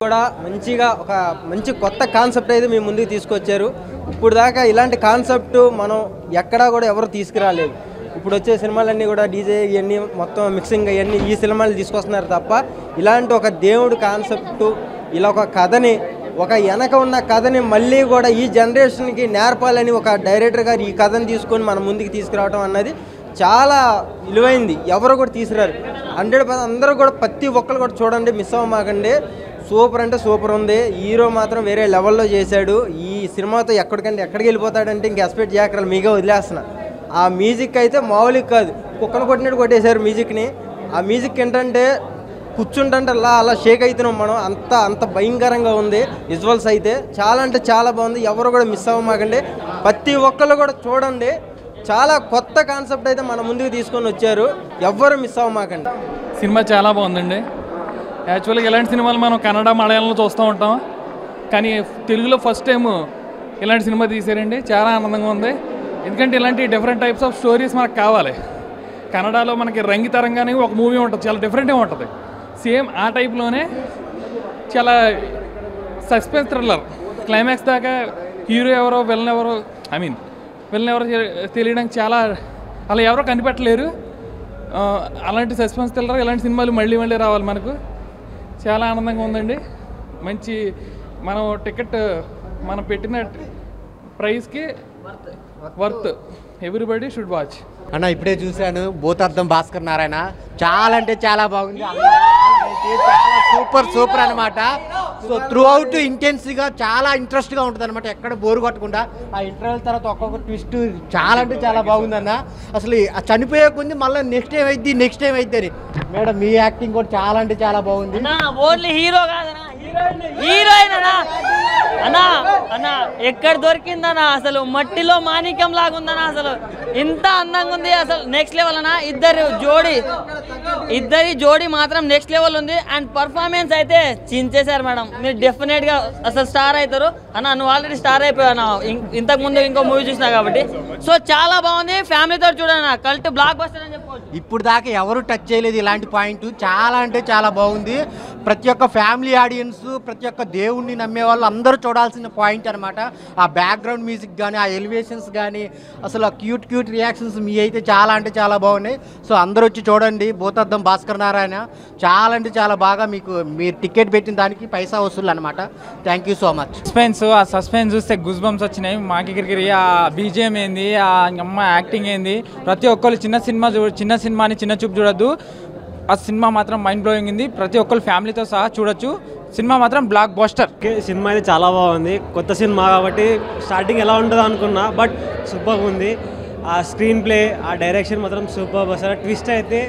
కూడా మంచిగా ఒక మంచి కొత్త కాన్సెప్ట్ అయితే మీ ముందుకు తీసుకొచ్చారు. ఇప్పుడు దాకా ఇలాంటి కాన్సెప్ట్ మనం ఎక్కడా కూడా ఎవరు తీసుకురాలేదు. ఇప్పుడు వచ్చే సినిమాలన్నీ కూడా డీజే ఇవన్నీ మొత్తం మిక్సింగ్ అవన్నీ ఈ సినిమాలు తీసుకొస్తున్నారు తప్ప ఇలాంటి ఒక దేవుడు కాన్సెప్ట్ ఇలా ఒక కథని ఒక వెనక ఉన్న కథని మళ్ళీ కూడా ఈ జనరేషన్కి నేర్పాలని ఒక డైరెక్టర్ గారు ఈ కథని తీసుకొని మన ముందుకు తీసుకురావడం అన్నది చాలా విలువైంది. ఎవరు కూడా తీసుకురారు. 100% అందరూ కూడా ప్రతి ఒక్కరు కూడా చూడండి, మిస్ అవ్వమాకండి. సూపర్ అంటే సూపర్ ఉంది. హీరో మాత్రం వేరే లెవెల్లో చేశాడు. ఈ సినిమాతో ఎక్కడికి వెళ్ళిపోతాడంటే ఇంక ఎక్స్పెక్ట్ చేయగలరు, మీగా వదిలేస్తున్నా. ఆ మ్యూజిక్ అయితే మామూలుగా కాదు, కుక్కను కొట్టినట్టు కొట్టేశారు మ్యూజిక్ని. ఆ మ్యూజిక్ ఏంటంటే కూర్చుంటే అలా షేక్ అవుతున్నాం మనం, అంత భయంకరంగా ఉంది. విజువల్స్ అయితే చాలా అంటే చాలా బాగుంది. ఎవరు కూడా మిస్ అవ్వమాకండి, ప్రతి ఒక్కళ్ళు కూడా చూడండి. చాలా కొత్త కాన్సెప్ట్ అయితే మన ముందుకు తీసుకొని వచ్చారు, ఎవ్వరు మిస్ అవ్వమాకండి. సినిమా చాలా బాగుందండి. యాక్చువల్గా ఇలాంటి సినిమాలు మనం కన్నడ మలయాళంలో చూస్తూ ఉంటాం, కానీ తెలుగులో ఫస్ట్ టైం ఇలాంటి సినిమా తీసారండి. చాలా ఆనందంగా ఉంది. ఎందుకంటే ఇలాంటి డిఫరెంట్ టైప్స్ ఆఫ్ స్టోరీస్ మనకు కావాలి. కన్నడలో మనకి రంగితరంగానే ఒక మూవీ ఉంటుంది, చాలా డిఫరెంట్గా ఉంటుంది. సేమ్ ఆ టైప్లోనే చాలా సస్పెన్స్ థ్రిల్లర్. క్లైమాక్స్ దాకా హీరో ఎవరో విలన్ ఎవరో తెలియడానికి చాలా అలా ఎవరో కనిపెట్టలేరు. అలాంటి సస్పెన్స్ థ్రిల్లర్ ఇలాంటి సినిమాలు మళ్ళీ రావాలి మనకు. చాలా ఆనందంగా ఉందండి. మంచి మనం టికెట్ మనం పెట్టిన ప్రైస్కి వర్త్. Everybody should watch. అన్న ఇప్పుడే చూశాను భూతార్థం భాస్కర్ నారాయణ, చాలా అంటే చాలా బాగుంది. చాలా సూపర్ అనమాట. సో త్రూ అవుట్ ఇంటెన్స్గా చాలా ఇంట్రెస్ట్గా ఉంటుంది అనమాట, ఎక్కడ బోరు కొట్టకుండా. ఆ ఇంటర్వెల్ తర్వాత ఒక్కొక్క ట్విస్ట్ చాలా అంటే చాలా బాగుందన్న. అసలు చనిపోయే కొంది మళ్ళీ నెక్స్ట్ టైం అయితే అని. మేడం మీ యాక్టింగ్ కూడా చాలా అంటే చాలా బాగుంది. ఓన్లీ హీరో కాదన్నా, హీరోయిన్ అన్నా అన్నా ఎక్కడ దొరికిందన్నా, అసలు మట్టిలో మాణిక్యం లాగా ఉందన్నా. అసలు ఇంత అందంగా ఉంది, అసలు నెక్స్ట్ లెవెల్ అన్నా. ఇద్దరి జోడీ మాత్రం నెక్స్ట్ లెవెల్ ఉంది. అండ్ పర్ఫార్మెన్స్ అయితే చించేశారు మేడం. మీరు డెఫినెట్ గా అసలు స్టార్ అవుతారు అన్న. నువ్వు ఆల్రెడీ స్టార్ అయిపోయావు ఇంతకు ముందు ఇంకో మూవీ చూసినా కాబట్టి. సో చాలా బాగుంది, ఫ్యామిలీతో చూడన్నా, కల్ట్ బ్లాక్ బస్టర్ అని చెప్పుకోవచ్చు. ఇప్పుడు దాకా ఎవరు టచ్ చేయలేదు ఇలాంటి పాయింట్. చాలా అంటే చాలా బాగుంది. ప్రతి ఒక్క ఫ్యామిలీ ఆడియన్స్, ప్రతి ఒక్క దేవుణ్ణి నమ్మే వాళ్ళు అందరూ చూడాల్సిన పాయింట్ అనమాట. ఆ బ్యాక్గ్రౌండ్ మ్యూజిక్ కానీ, ఆ ఎలివేషన్స్ కానీ, అసలు ఆ క్యూట్ రియాక్షన్స్ మీ అయితే చాలా అంటే చాలా బాగున్నాయి. సో అందరూ వచ్చి చూడండి భూతార్థం భాస్కర్ నారాయణ. చాలా అంటే చాలా బాగా మీరు టికెట్ పెట్టిన దానికి పైసా వసూలు అనమాట. Thank you so much. ఆ సస్పెన్స్ చూస్తే గుజ్ బంప్స్ వచ్చినాయి మాకి. ఇక్కడికి ఆ బీజిఎం ఏంది, ఆ అమ్మ యాక్టింగ్ ఏంది, ప్రతి ఒక్కరు చిన్న సినిమాని చిన్న చూపు చూడొద్దు. ఆ సినిమా మాత్రం మైండ్ బ్లోయింగ్ ఉంది. ప్రతి ఒక్కరు ఫ్యామిలీతో సహా చూడొచ్చు. సినిమా మాత్రం బ్లాక్ బస్టర్. సినిమా అయితే చాలా బాగుంది. కొత్త సినిమా కాబట్టి స్టార్టింగ్ ఎలా ఉంటుందో అనుకున్నా, బట్ సూపర్ ఉంది. ఆ స్క్రీన్ ప్లే, ఆ డైరెక్షన్ మాత్రం సూపర్. అసలు ట్విస్ట్ అయితే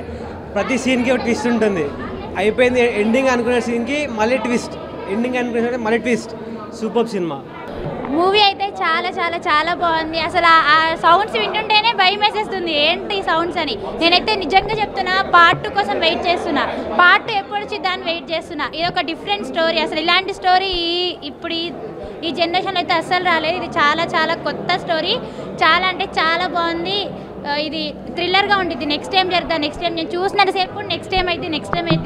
ప్రతి సీన్కి ఒక ట్విస్ట్ ఉంటుంది. అయిపోయింది ఎండింగ్ అనుకునే సీన్కి మళ్ళీ ట్విస్ట్, ఎండింగ్ అనుకునే మళ్ళీ ట్విస్ట్. Super cinema. మూవీ అయితే చాలా చాలా చాలా బాగుంది. అసలు ఆ సౌండ్స్ వింటుంటేనే భయం వేసేస్తుంది, ఏంటి సౌండ్స్ అని. నేనైతే నిజంగా చెప్తున్నా, పార్ట్ 2 కోసం వెయిట్ చేస్తున్నా. పార్ట్ 2 ఎప్పుడు వచ్చిందని వెయిట్ చేస్తున్నా. ఇది ఒక డిఫరెంట్ స్టోరీ. అసలు ఇలాంటి స్టోరీ ఇప్పుడు ఈ జనరేషన్లో అయితే అస్సలు రాలేదు. ఇది చాలా చాలా కొత్త స్టోరీ. చాలా అంటే చాలా బాగుంది. ఇది థ్రిల్లర్గా ఉండిద్ది. నెక్స్ట్ టైం నేను చూసినంతసేపు నెక్స్ట్ టైం అయితే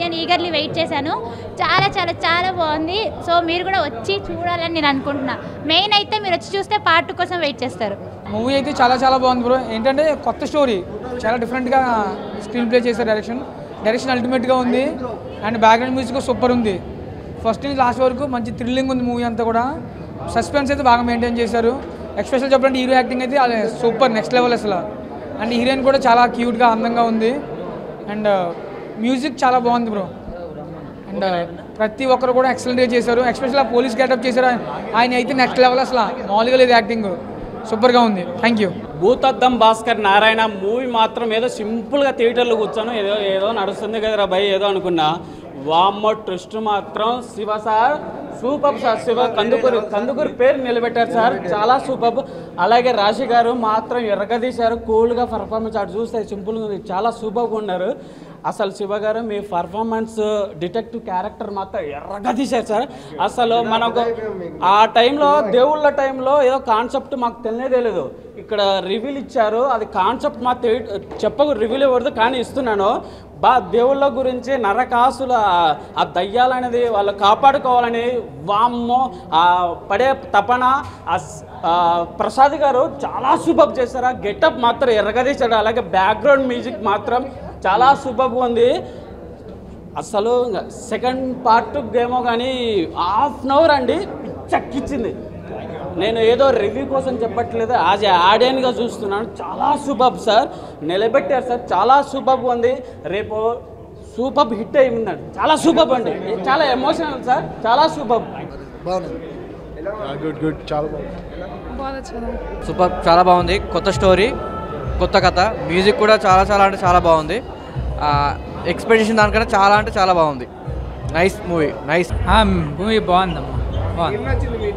అని ఈగర్లీ వెయిట్ చేశాను. చాలా చాలా చాలా బాగుంది. సో మీరు కూడా వచ్చి చూడాలని నేను అనుకుంటున్నా. మెయిన్ అయితే మీరు వచ్చి చూస్తే పార్ట్ 2 కోసం వెయిట్ చేస్తారు. మూవీ అయితే చాలా చాలా బాగుంది బ్రో. ఏంటంటే కొత్త స్టోరీ, చాలా డిఫరెంట్గా స్క్రీన్ ప్లే చేశారు. డైరెక్షన్ అల్టిమేట్గా ఉంది. అండ్ బ్యాక్గ్రౌండ్ మ్యూజిక్ సూపర్ ఉంది. ఫస్ట్ నుంచి లాస్ట్ వరకు మంచి థ్రిల్లింగ్ ఉంది మూవీ అంతా కూడా. సస్పెన్స్ అయితే బాగా మెయింటైన్ చేశారు. ఎక్స్పెషల్ చెప్పాలంటే హీరో యాక్టింగ్ అయితే సూపర్, నెక్స్ట్ లెవెల్ అసలు. అండ్ హీరోయిన్ కూడా చాలా క్యూట్గా అందంగా ఉంది. అండ్ మ్యూజిక్ చాలా బాగుంది బ్రో. అండ్ ప్రతి ఒక్కరు కూడా ఎక్సలెంట్గా చేశారు. ఎక్స్పెషల్ ఆ పోలీస్ గెటప్ చేశారు, ఆయన అయితే నెక్స్ట్ లెవెల్ అసలు. మామూలుగా లేదు, యాక్టింగ్ సూపర్గా ఉంది. Thank you. Bhoothaddam Bhaskar Narayana movie మాత్రం ఏదో సింపుల్గా థియేటర్లో కూర్చొని ఏదో నడుస్తుంది కదరా భయ్ ఏదో అనుకున్నా. వామ్మో ట్విస్ట్ మాత్రం Shiva sir super sir. Shiva Kandukuri పేరు నిలబెట్టారు సార్, చాలా సూపర్. అలాగే రాశి గారు మాత్రం ఎర్రగదీశారు, కూల్గా పర్ఫార్మెన్స్. అటు చూస్తే సింపుల్గా ఉంది, చాలా సూపర్గా ఉన్నారు. అసలు శివ గారు మీ పర్ఫార్మెన్స్, డిటెక్టివ్ క్యారెక్టర్ మాత్రం ఎర్రగా తీశారు సార్. అసలు మనకు ఆ టైంలో దేవుళ్ళ టైంలో ఏదో కాన్సెప్ట్ మాకు తెలియదు. ఇక్కడ రివీల్ ఇచ్చారు, అది కాన్సెప్ట్ మాకు రివీల్ ఇవ్వదు కానీ ఇస్తున్నాను. దేవుళ్ళ గురించి నరకాసుల ఆ దయ్యాలనేది వాళ్ళు కాపాడుకోవాలని వామ్మో ఆ పడే తపన ప్రసాద్ గారు చాలా సూపర్ చేశారు. ఆ గెటప్ మాత్రం ఎరగదీశాడు. అలాగే బ్యాక్గ్రౌండ్ మ్యూజిక్ మాత్రం చాలా సూపర్గా ఉంది. అసలు సెకండ్ పార్ట్ ఏమో కానీ హాఫ్ అన్ అవర్ అండి పిచ్చెక్కిచ్చింది. నేను ఏదో రివ్యూ కోసం చెప్పట్లేదు, యాజ్ ఏ ఆడియన్గా చూస్తున్నాను. చాలా సూపర్ సార్, నిలబెట్టారు సార్, చాలా సూపర్గా ఉంది. రేపు సూపర్ హిట్ అయిందండి, చాలా సూపర్ అండి, చాలా ఎమోషనల్ సార్, చాలా సూపర్. గుడ్ చాలా బాగుంది. సూపర్, చాలా బాగుంది. కొత్త స్టోరీ, కొత్త కథ, మ్యూజిక్ కూడా చాలా అంటే చాలా బాగుంది. ఎక్స్పెక్టేషన్ దానికన్నా చాలా అంటే చాలా బాగుంది. నైస్ మూవీ, నైస్ మూవీ బాగుందమ్మా, బాగుంది.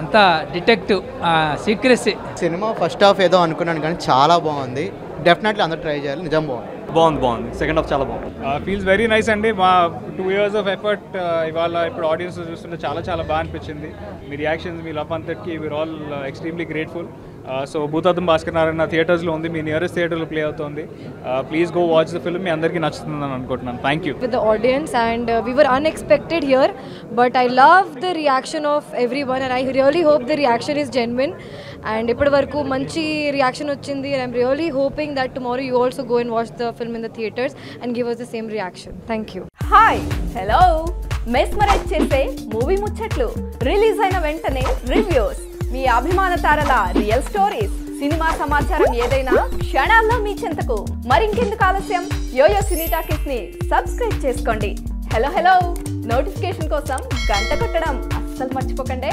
అంతా detective secrecy. Cinema first half ఏదో అనుకున్నాను కానీ చాలా బాగుంది. డెఫినెట్లీ అందరూ ట్రై చేయాలి, నిజం బాగుంది. సెకండ్ హాఫ్ చాలా బాగుంది. ఫీల్స్ వెరీ నైస్ అండి. మా 2 years ఆఫ్ ఎఫర్ట్ ఇవాళ ఇప్పుడు ఆడియన్స్ చూస్తుంటే చాలా బాగా అనిపించింది. మీ రియాక్షన్స్, మీ లవ్ అంతటికి we are all extremely grateful. So Bhoothaddam Bhaskar Narayana థియేటర్స్లో ఉంది, మీ నియరెస్ట్ థియేటర్లో ప్లే అవుతుంది. Please go watch the film. మీ అందరికీ నచ్చుతుందని అనుకుంటున్నాను. Thank you. With the audience and we were unexpected here, but I love the reaction of everyone and I really hope the reaction is genuine. And ఇప్పటి వరకు మంచి reaction వచ్చింది and I'm really hoping that tomorrow you also go and watch the film in the theaters and give us the same reaction. Thank you. Hi hello mesmerise చేసే movie ముచ్చట్లు, release అయిన వెంటనే reviews, మీ అభిమాన తారల real stories, cinema సమాచారం ఏదైనా క్షణాల్లో మీ చెంతకు. మరింకెందుకు ఆలస్యం, యోయో సినీ టాకీస్ ని సబ్స్క్రైబ్ చేసుకోండి. హలో నోటిఫికేషన్ కోసం గంట కొట్టడం అస్సలు మర్చిపోకండి.